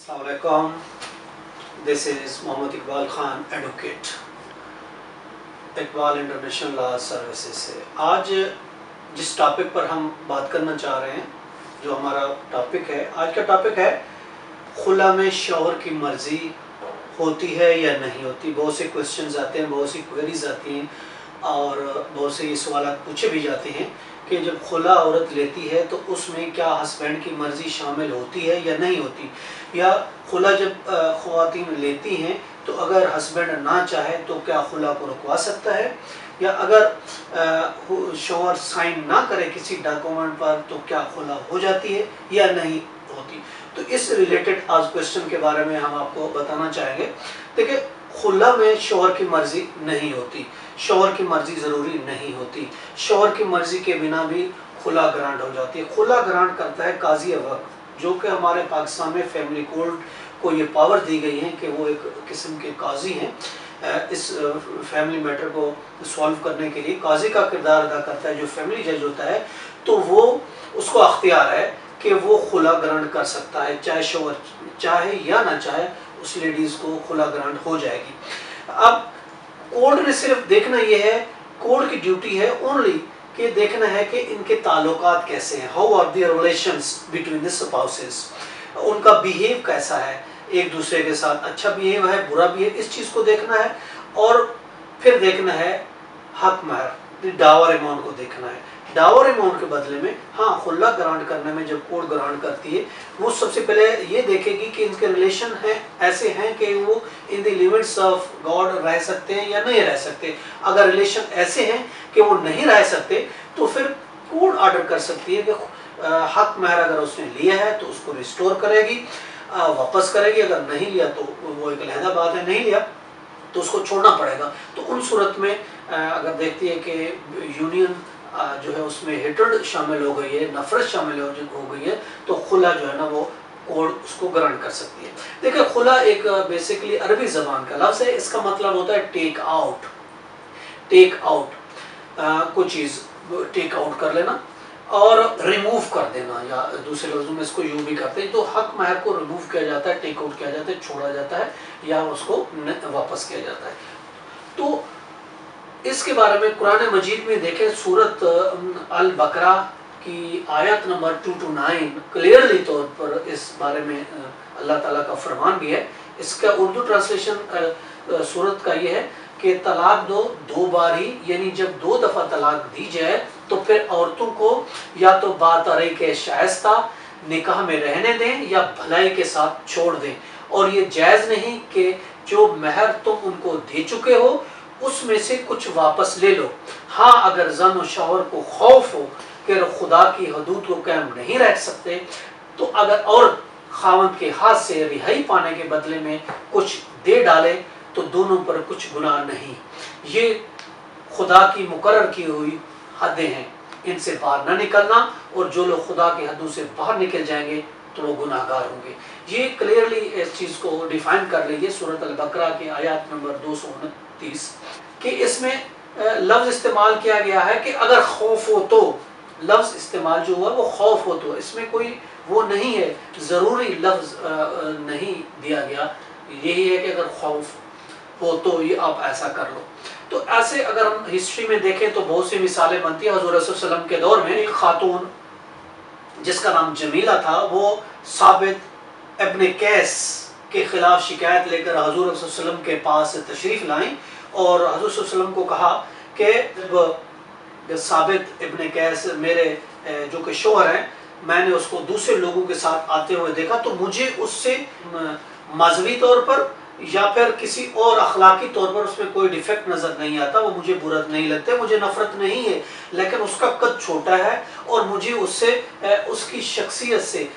Assalamualaikum. This is Mohammad Iqbal Khan, advocate, Iqbal international law services से। आज जिस topic पर हम बात करना चाह रहे हैं, जो हमारा टॉपिक है, आज का टॉपिक है खुला में शौहर की मर्जी होती है या नहीं होती। बहुत से क्वेश्चंस आते हैं, बहुत सी क्वेरीज आती हैं और बहुत से ये सवाल पूछे भी जाते हैं कि जब खुला औरत लेती है तो उसमें क्या हस्बैंड की मर्ज़ी शामिल होती है या नहीं होती, या खुला जब ख़वातीन लेती हैं तो अगर हस्बैंड ना चाहे तो क्या खुला को रुकवा सकता है, या अगर शौहर साइन ना करे किसी डॉक्यूमेंट पर तो क्या खुला हो जाती है या नहीं होती। तो इस रिलेटेड आज क्वेश्चन के बारे में हम आपको बताना चाहेंगे। देखिए, खुला में शौहर की मर्ज़ी नहीं होती, शौहर की मर्ज़ी ज़रूरी नहीं होती, शौहर की मर्ज़ी के बिना भी खुला ग्रांट हो जाती है। खुला ग्रांट करता है काजी वक्त, जो कि हमारे पाकिस्तान में फैमिली कोर्ट को ये पावर दी गई है कि वो एक किस्म के काजी हैं। इस फैमिली मैटर को सॉल्व करने के लिए काजी का किरदार अदा करता है। जो फैमिली जज होता है तो वो उसको अख्तियार है कि वो खुला ग्रांट कर सकता है, चाहे शौहर चाहे या ना चाहे, उस लेडीज़ को खुला ग्रांट हो जाएगी। अब कोर्ट ने सिर्फ देखना ये है, कोर्ट की ड्यूटी है ओनली कि देखना है कि इनके ताल्लुकात कैसे हैं, how are the relations between the spouses, उनका बिहेव कैसा है, एक दूसरे के साथ अच्छा बिहेव है, बुरा बिहेव, इस चीज़ को देखना है। और फिर देखना है हक महर, डावर अमाउंट को देखना है। डावर अमाउंट के बदले में हाँ, खुला ग्रांट करने में जब कोर्ट ग्रांट करती है, वो सबसे पहले ये देखेगी कि इनके रिलेशन हैं ऐसे हैं कि वो in the limits of God रह सकते हैं या नहीं रह सकते। अगर रिलेशन ऐसे हैं कि वो नहीं रह सकते तो फिर कोर्ट ऑर्डर कर सकती है कि हक महर अगर उसने लिया है तो उसको रिस्टोर करेगी, वापस करेगी। अगर नहीं लिया तो वो एक अलहदा बात है, नहीं लिया तो उसको छोड़ना पड़ेगा। तो उन सूरत में अगर देखती है कि यूनियन जो है उसमें हेट्रेड शामिल हो गई है, नफरत शामिल हो गई है, तो खुला जो है ना वो कोर्ट उसको ग्रांट कर सकती है। देखिए, खुला एक बेसिकली अरबी ज़बान का लफ्ज़ है। इसका मतलब होता है टेक आउट। टेक आउट कोई चीज़ टेक आउट कर लेना और रिमूव कर देना, या दूसरे लफ्ज़ों में इसको यूँ भी करते हैं। तो हक महर को रिमूव किया जाता है, टेक आउट किया जाता है, छोड़ा जाता है या उसको वापस किया जाता है। तो इसके बारे में कुरान मजीद में देखें, सूरत अल बकरा की आयत नंबर 229 क्लियरली तौर पर इस बारे में अल्लाह ताला का फरमान भी है। इसका उर्दू ट्रांसलेशन सूरत का ये है कि तलाक दो 2 बार ही, यानी जब 2 दफ़ा तलाक दी जाए तो फिर औरतों को या तो बातरे के शाइस्ता निकाह में रहने दें या भलाई के साथ छोड़ दें। और ये जायज़ नहीं कि जो महर तुम उनको दे चुके हो उसमें से कुछ वापस ले लो। हाँ, अगर जन और शौहर को खौफ हो कि खुदा की हदूद को कायम नहीं रख सकते, तो अगर औरत खावंद के हाथ से रिहाई पाने के बदले में कुछ दे डाले तो दोनों पर कुछ गुनाह नहीं। ये खुदा की मुकर्रर की हुई हदें हैं, इनसे बाहर न निकलना, और जो लोग खुदा की हदों से बाहर निकल जाएंगे तो वो गुनाहगार होंगे। ये क्लियरली इस चीज़ को डिफाइन कर लीजिए सूरत अल बकरा की आयत नंबर 229 कि इसमें लफ्ज़ इस्तेमाल किया गया है कि अगर खौफ हो तो। लफ्ज़ इस्तेमाल जो हुआ वो खौफ हो तो, इसमें कोई वो नहीं है, ज़रूरी लफ्ज़ नहीं दिया गया। यही है कि अगर खौफ हो तो ये आप ऐसा कर लो। तो ऐसे अगर हम हिस्ट्री में देखें तो बहुत सी मिसालें बनती हैं। हज़रत रसूल सल्लल्लाहु अलैहि वसल्लम के दौर में एक खातून जिसका नाम जमीला था, वो साबित इब्न कैस के ख़िलाफ़ शिकायत लेकर हज़ूर रसूल सल्लल्लाहु अलैहि वसल्लम के पास तशरीफ़ लाईं और हज़ूर सल्लल्लाहु अलैहि वसल्लम को कहा कि जब साबित इब्न कैस मेरे जो कि शौहर हैं, मैंने उसको दूसरे लोगों के साथ आते हुए देखा तो मुझे उससे मज़हबी तौर पर या फिर किसी और अखलाकी तौर पर उसमें कोई डिफेक्ट नज़र नहीं आता। वो मुझे बुरा नहीं लगते, मुझे नफ़रत नहीं है, लेकिन उसका कद छोटा है और मुझे उससे उसकी शख्सियत से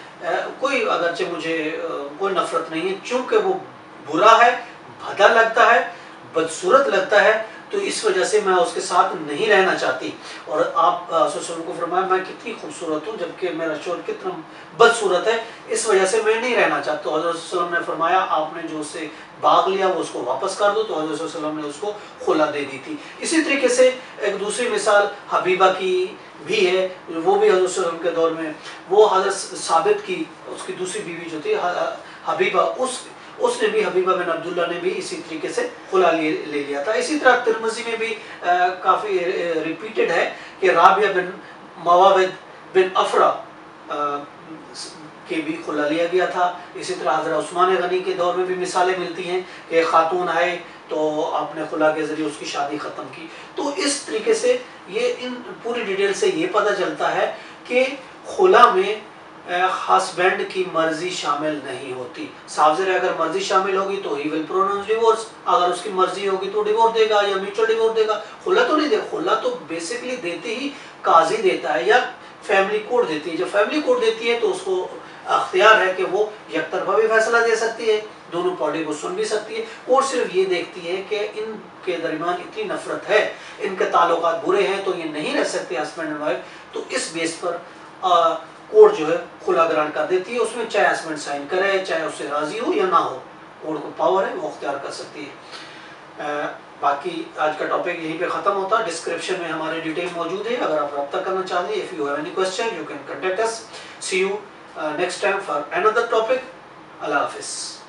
कोई अगरचे मुझे कोई नफ़रत नहीं है। चूँकि वो बुरा है, भद्दा लगता है, बदसूरत लगता है, तो इस वजह से मैं उसके साथ नहीं रहना चाहती। और आप सल्लल्लाहु को फरमाया, मैं कितनी खूबसूरत हूँ जबकि मेरा शौहर कितना बदसूरत है, इस वजह से मैं नहीं रहना चाहता। तो हज़रत सल्लल्लाहु ने फरमाया, आपने जो उससे भाग लिया वो उसको वापस कर दो। तो हज़रत सल्लल्लाहु ने उसको खुला दे दी थी। इसी तरीके से एक दूसरी मिसाल हबीबा की भी है, वो भी हज़रत सल्लल्लाहु के दौर में, वो हज़रत साबित की उसकी दूसरी बीवी जो थी حبیبہ اس نے بھی حبیبہ بن عبداللہ نے بھی اسی طریقے سے خلا لے لیا تھا. اسی طرح ترمذی میں بھی کافی ریپیٹڈ ہے کہ رابعہ بن مواود بن افرا کے بھی خلا لیا گیا تھا. اسی طرح حضرت عثمان غنی کے دور میں بھی مثالیں ملتی ہیں کہ خاتون آئے تو آپ نے خلا کے ذریعے اس کی شادی ختم کی. تو اس طریقے سے یہ ان پوری ڈیٹیل سے یہ پتہ چلتا ہے کہ خلا میں ہسبینڈ کی مرضی شامل نہیں ہوتی. صاف ظاہر ہے اگر مرضی شامل ہوگی تو ہی ول پروناؤنس ڈیورس، اگر اس کی مرضی ہوگی تو ڈیورس دے گا یا میوچل ڈیورس دے گا. خلا تو نہیں دے، خلا تو بیسیکلی دیتے ہی قاضی دیتا ہے یا فیملی کورٹ دیتی ہے. جب فیملی کورٹ دیتی ہے تو اس کو اختیار ہے کہ وہ یک طرفہ بھی فیصلہ دے سکتی ہے، دونوں پارٹی کو سن بھی سکتی ہے. کورٹ صرف یہ دیکھتی ہے کہ ان کے درمیان اتنی نفرت ہے، ان کے تعلقات برے ہیں تو یہ نہیں رہ سکتے ہسبینڈ اینڈ وائف، تو اس بیس پر کورٹ جو ہے خلا گرانٹ کر دیتی ہے. اس میں چاہے ہسبینڈ سائن کرے، چاہے اس سے راضی ہو یا نہ ہو، کورٹ کو پاور ہے، وہ اختیار کر سکتی ہے. باقی آج کا ٹاپک یہیں پہ ختم ہوتا ہے. ڈسکرپشن میں ہمارے ڈیٹیل موجود ہے، اگر آپ رابطہ کرنا چاہتے ہیں. if you have any question you can contact us. see you next time for another topic. اللہ حافظ.